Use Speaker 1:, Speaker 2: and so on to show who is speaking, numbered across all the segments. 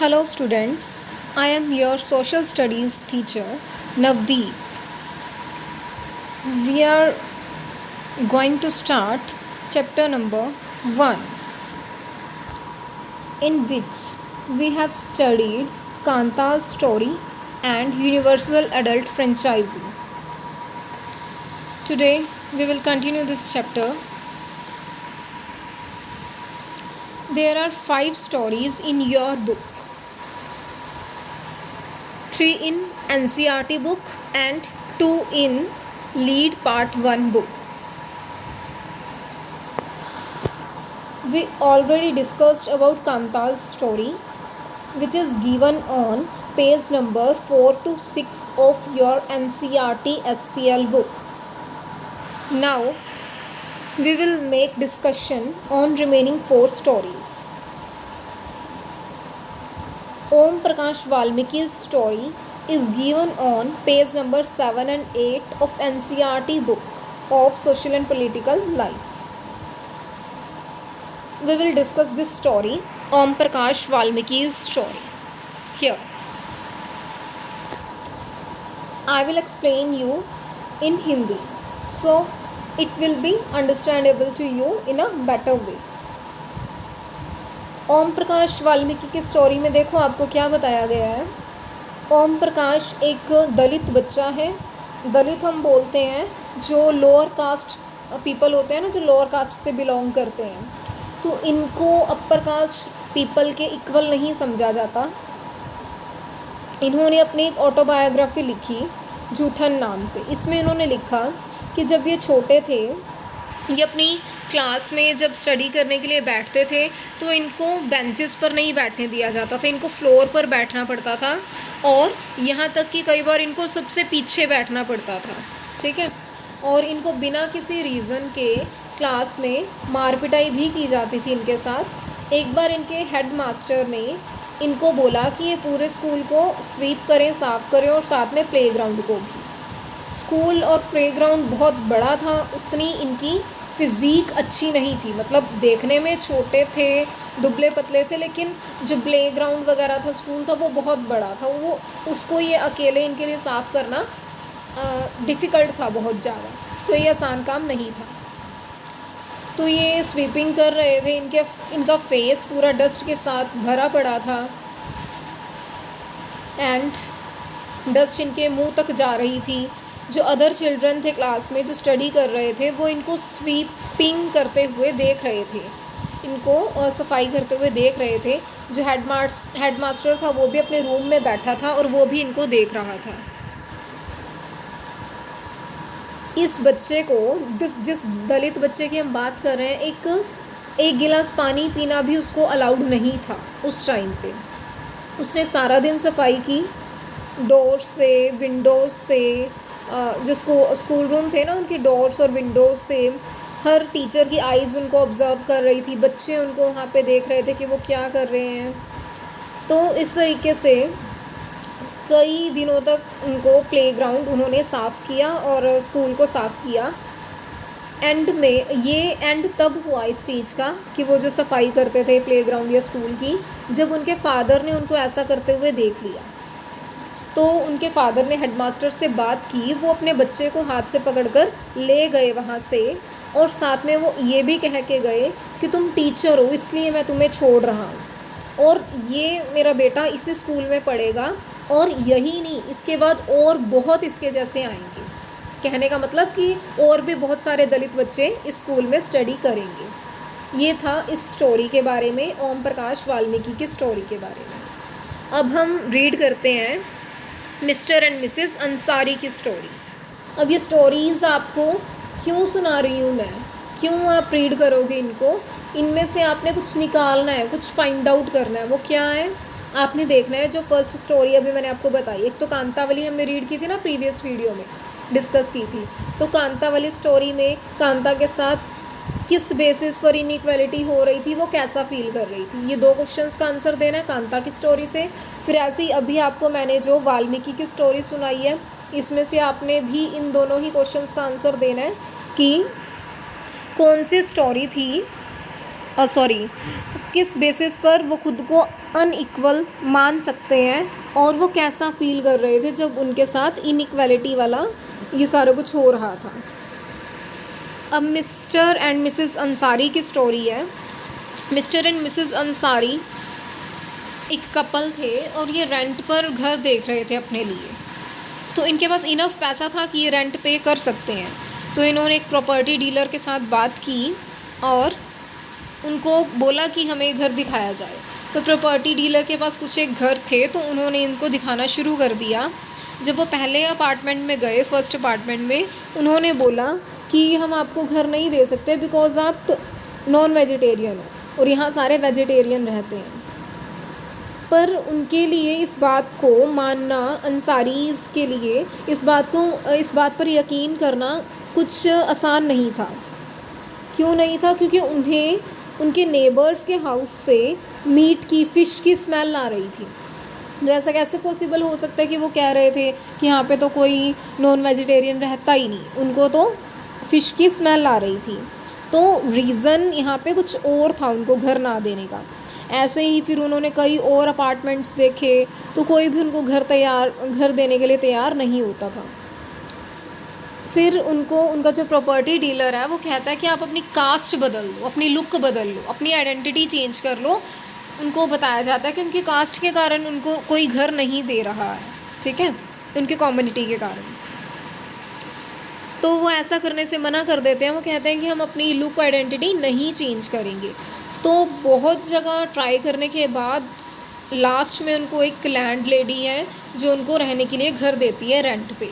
Speaker 1: Hello students, I am your social studies teacher Navdeep. We are going to start chapter number 1, in which we have studied Kanta's story and universal adult franchising. Today we will continue this chapter. There are 5 stories in your book, 3 in NCERT book and 2 in Lead Part 1 book. We already discussed about Kanta's story, which is given on page number 4 to 6 of your NCERT SPL book. Now we will make discussion on remaining 4 stories. Om Prakash Valmiki's story is given on page number 7 and 8 of NCERT book of Social and Political Life. We will discuss this story, Om Prakash Valmiki's story. Here, I will explain you in Hindi, so it will be understandable to you in a better way. Om Prakash Valmiki की story में देखो आपको क्या बताया गया है। ओम प्रकाश एक दलित बच्चा है। दलित हम बोलते हैं जो लोअर कास्ट पीपल होते हैं ना, जो लोअर कास्ट से बिलोंग करते हैं, तो इनको अपर कास्ट पीपल के इक्वल नहीं समझा जाता। इन्होंने अपनी एक ऑटोबायोग्राफी लिखी जूठन नाम से। इसमें इन्होंने लिखा कि जब ये छोटे थे, ये अपनी क्लास में जब स्टडी करने के लिए बैठते थे तो इनको बेंचेस पर नहीं बैठने दिया जाता था, इनको फ्लोर पर बैठना पड़ता था और यहाँ तक कि कई बार इनको सबसे पीछे बैठना पड़ता था। ठीक है, और इनको बिना किसी रीज़न के क्लास में मार पिटाई भी की जाती थी इनके साथ। एक बार इनके हेड मास्टर ने इनको बोला कि ये पूरे स्कूल को स्वीप करें, साफ़ करें और साथ में प्लेग्राउंड को भी। स्कूल और प्लेग्राउंड बहुत बड़ा था, उतनी इनकी फ़िज़ीक अच्छी नहीं थी, मतलब देखने में छोटे थे, दुबले पतले थे, लेकिन जो प्लेग्राउंड वगैरह था, स्कूल था, वो बहुत बड़ा था। वो उसको ये अकेले इनके लिए साफ़ करना डिफ़िकल्ट था बहुत ज़्यादा, तो ये आसान काम नहीं था। तो ये स्वीपिंग कर रहे थे, इनका फेस पूरा डस्ट के साथ भरा पड़ा था एंड डस्ट इनके मुंह तक जा रही थी। जो अदर चिल्ड्रन थे क्लास में, जो स्टडी कर रहे थे, वो इनको स्वीपिंग करते हुए देख रहे थे, इनको सफाई करते हुए देख रहे थे। जो हेड मास्टर था वो भी अपने रूम में बैठा था और वो भी इनको देख रहा था। इस बच्चे को, जिस दलित बच्चे की हम बात कर रहे हैं, एक गिलास पानी पीना भी उसको अलाउड नहीं था उस टाइम पे। उसने सारा दिन सफाई की, डोर से, विंडोज़ से, जो स्कूल रूम थे ना, उनकी डोर्स और विंडोज़ से हर टीचर की आइज़ उनको ऑब्ज़र्व कर रही थी। बच्चे उनको वहाँ पे देख रहे थे कि वो क्या कर रहे हैं। तो इस तरीके से कई दिनों तक उनको प्लेग्राउंड उन्होंने साफ़ किया और स्कूल को साफ़ किया। एंड में ये एंड तब हुआ इस चीज़ का कि वो जो सफाई करते थे प्लेग्राउंड या स्कूल की, जब उनके फादर ने उनको ऐसा करते हुए देख लिया, तो उनके फादर ने हेडमास्टर से बात की। वो अपने बच्चे को हाथ से पकड़कर ले गए वहाँ से और साथ में वो ये भी कह के गए कि तुम टीचर हो, इसलिए मैं तुम्हें छोड़ रहा हूँ और ये मेरा बेटा इसी स्कूल में पढ़ेगा और यही नहीं, इसके बाद और बहुत इसके जैसे आएंगे। कहने का मतलब कि और भी बहुत सारे दलित बच्चे इस स्कूल में स्टडी करेंगे। ये था इस स्टोरी के बारे में, ओम प्रकाश वाल्मीकि की स्टोरी के बारे में। अब हम रीड करते हैं मिस्टर एंड मिसेस अंसारी की स्टोरी। अब ये स्टोरीज़ आपको क्यों सुना रही हूँ मैं, क्यों आप रीड करोगे इनको, इनमें से आपने कुछ निकालना है, कुछ फाइंड आउट करना है। वो क्या है आपने देखना है। जो फर्स्ट स्टोरी अभी मैंने आपको बताई, एक तो कांतावली हमने रीड की थी ना, प्रीवियस वीडियो में डिस्कस की थी। तो कांतावली स्टोरी में कांता के साथ किस बेसिस पर इनइक्वालिटी हो रही थी, वो कैसा फील कर रही थी, ये 2 क्वेश्चंस का आंसर देना है कांता की स्टोरी से। फिर ऐसे ही अभी आपको मैंने जो वाल्मीकि की स्टोरी सुनाई है, इसमें से आपने भी इन दोनों ही क्वेश्चंस का आंसर देना है कि कौन सी स्टोरी थी, किस बेसिस पर वो खुद को अनइक्वल मान सकते हैं और वो कैसा फील कर रहे थे जब उनके साथ इनइक्वालिटी वाला ये सारा कुछ हो रहा था। अब मिस्टर एंड मिसेस अंसारी की स्टोरी है। मिस्टर एंड मिसेस अंसारी एक कपल थे और ये रेंट पर घर देख रहे थे अपने लिए। तो इनके पास इनफ पैसा था कि ये रेंट पे कर सकते हैं। तो इन्होंने एक प्रॉपर्टी डीलर के साथ बात की और उनको बोला कि हमें घर दिखाया जाए। तो प्रॉपर्टी डीलर के पास कुछ एक घर थे तो उन्होंने इनको दिखाना शुरू कर दिया। जब वो पहले अपार्टमेंट में गए, फर्स्ट अपार्टमेंट में, उन्होंने बोला कि हम आपको घर नहीं दे सकते बिकॉज़ आप नॉन वेजिटेरियन हो और यहाँ सारे वेजिटेरियन रहते हैं। पर उनके लिए इस बात को मानना, अंसारीज़ के लिए इस बात पर यकीन करना कुछ आसान नहीं था। क्यों नहीं था? क्योंकि उन्हें उनके नेबर्स के हाउस से मीट की, फ़िश की स्मेल आ रही थी। तो ऐसा कैसे पॉसिबल हो सकता है कि वो कह रहे थे कि यहाँ पे तो कोई नॉन वेजिटेरियन रहता ही नहीं, उनको तो फ़िश की स्मेल आ रही थी। तो रीज़न यहाँ पे कुछ और था उनको घर ना देने का। ऐसे ही फिर उन्होंने कई और अपार्टमेंट्स देखे तो कोई भी उनको घर देने के लिए तैयार नहीं होता था। फिर उनका जो प्रॉपर्टी डीलर है वो कहता है कि आप अपनी कास्ट बदल लो, अपनी लुक बदल लो, अपनी आइडेंटिटी चेंज कर लो। उनको बताया जाता है कि उनकी कास्ट के कारण उनको कोई घर नहीं दे रहा है, ठीक है, उनकी कम्युनिटी के कारण। तो वो ऐसा करने से मना कर देते हैं। वो कहते हैं कि हम अपनी लुक आइडेंटिटी नहीं चेंज करेंगे। तो बहुत जगह ट्राई करने के बाद लास्ट में उनको एक लैंड लेडी है जो उनको रहने के लिए घर देती है रेंट पे।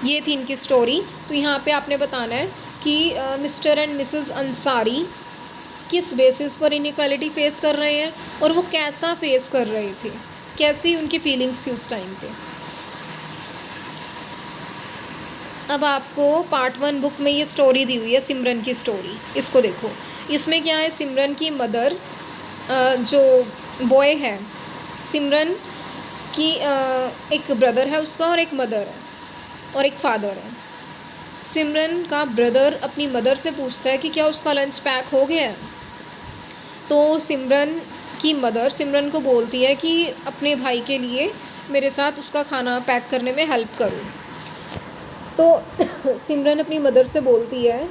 Speaker 1: ये थी इनकी स्टोरी। तो यहाँ पे आपने बताना है कि मिस्टर एंड मिसेस अंसारी किस बेसिस पर इनइक्वालिटी फ़ेस कर रहे हैं और वो कैसा फ़ेस कर रहे थे, कैसी उनकी फीलिंग्स थी उस टाइम पे। अब आपको पार्ट 1 बुक में ये स्टोरी दी हुई है, सिमरन की स्टोरी। इसको देखो, इसमें क्या है, सिमरन की मदर, जो बॉय है, सिमरन की एक ब्रदर है उसका और एक मदर है और एक फादर है। सिमरन का ब्रदर अपनी मदर से पूछता है कि क्या उसका लंच पैक हो गया है। तो सिमरन की मदर सिमरन को बोलती है कि अपने भाई के लिए मेरे साथ उसका खाना पैक करने में हेल्प करो। तो सिमरन अपनी मदर से बोलती है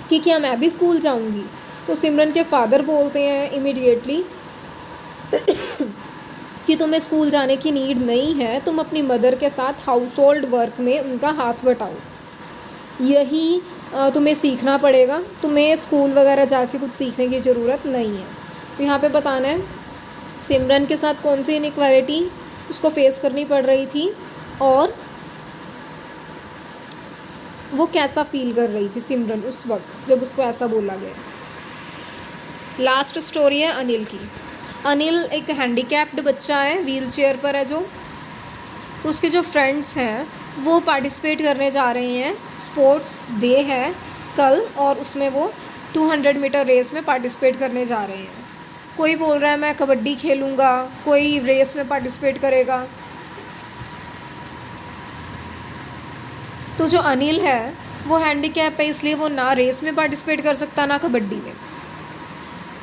Speaker 1: कि क्या मैं भी स्कूल जाऊंगी। तो सिमरन के फादर बोलते हैं इमीडिएटली कि तुम्हें स्कूल जाने की नीड नहीं है, तुम अपनी मदर के साथ हाउस होल्ड वर्क में उनका हाथ बटाओ, यही तुम्हें सीखना पड़ेगा, तुम्हें स्कूल वगैरह जाके कुछ सीखने की ज़रूरत नहीं है। तो यहाँ पे बताना है सिमरन के साथ कौन सी इनइक्वालिटी उसको फेस करनी पड़ रही थी और वो कैसा फील कर रही थी सिमरन उस वक्त जब उसको ऐसा बोला गया। लास्ट स्टोरी है अनिल की। अनिल एक हैंडीकैप्ड बच्चा है, व्हील चेयर पर है जो। तो उसके जो फ्रेंड्स हैं वो पार्टिसिपेट करने जा रहे हैं, स्पोर्ट्स डे है कल, और उसमें वो 200 मीटर रेस में पार्टिसिपेट करने जा रहे हैं। कोई बोल रहा है मैं कबड्डी खेलूँगा, कोई रेस में पार्टिसिपेट करेगा। तो जो अनिल है वो हैंडीकैप है, इसलिए वो ना रेस में पार्टिसिपेट कर सकता ना कबड्डी में।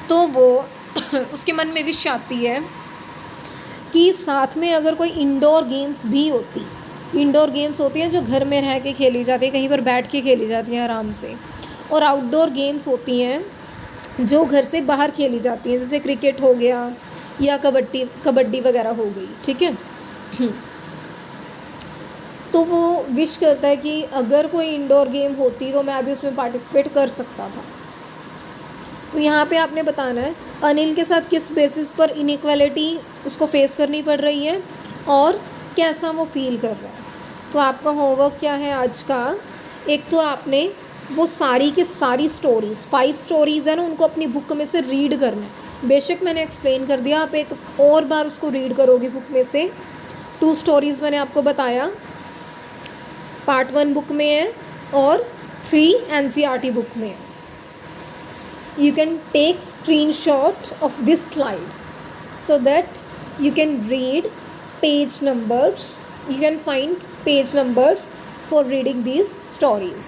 Speaker 1: तो वो उसके मन में विश आती है कि साथ में अगर कोई इंडोर गेम्स भी होती, इंडोर गेम्स होती हैं जो घर में रह के खेली जाती है, कहीं पर बैठ के खेली जाती हैं आराम से, और आउटडोर गेम्स होती हैं जो घर से बाहर खेली जाती हैं, जैसे क्रिकेट हो गया या कबड्डी वगैरह हो गई, ठीक है। तो वो विश करता है कि अगर कोई इंडोर गेम होती तो मैं अभी उसमें पार्टिसिपेट कर सकता था। तो यहाँ पे आपने बताना है अनिल के साथ किस बेसिस पर इनइक्वालिटी उसको फेस करनी पड़ रही है और कैसा वो फील कर रहा है। तो आपका होमवर्क क्या है आज का, एक तो आपने वो सारी की सारी स्टोरीज़, 5 स्टोरीज़ है ना, उनको अपनी बुक में से रीड करना है। बेशक मैंने एक्सप्लेन कर दिया, आप एक और बार उसको रीड करोगे बुक में से। 2 स्टोरीज़ मैंने आपको बताया, पार्ट 1 बुक में है और 3 NCERT बुक में है। You can take screenshot of this slide so that you can read page numbers. You can find page numbers for reading these stories.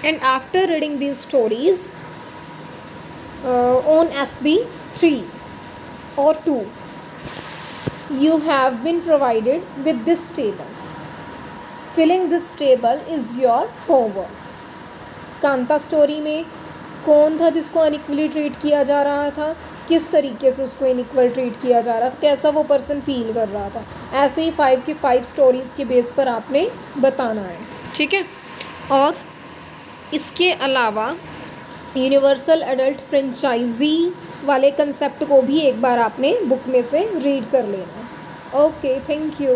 Speaker 1: And after reading these stories, on SB 3 or 2 you have been provided with this table. Filling this table is your homework. Kanta story में कौन था जिसको unequally treat किया जा रहा था, किस तरीके से उसको इनइक्वल ट्रीट किया जा रहा था, कैसा वो पर्सन फील कर रहा था, ऐसे ही 5 की 5 स्टोरीज़ के बेस पर आपने बताना है, ठीक है। और इसके अलावा यूनिवर्सल एडल्ट फ्रेंचाइजी वाले कंसेप्ट को भी एक बार आपने बुक में से रीड कर लेना। Okay, thank you.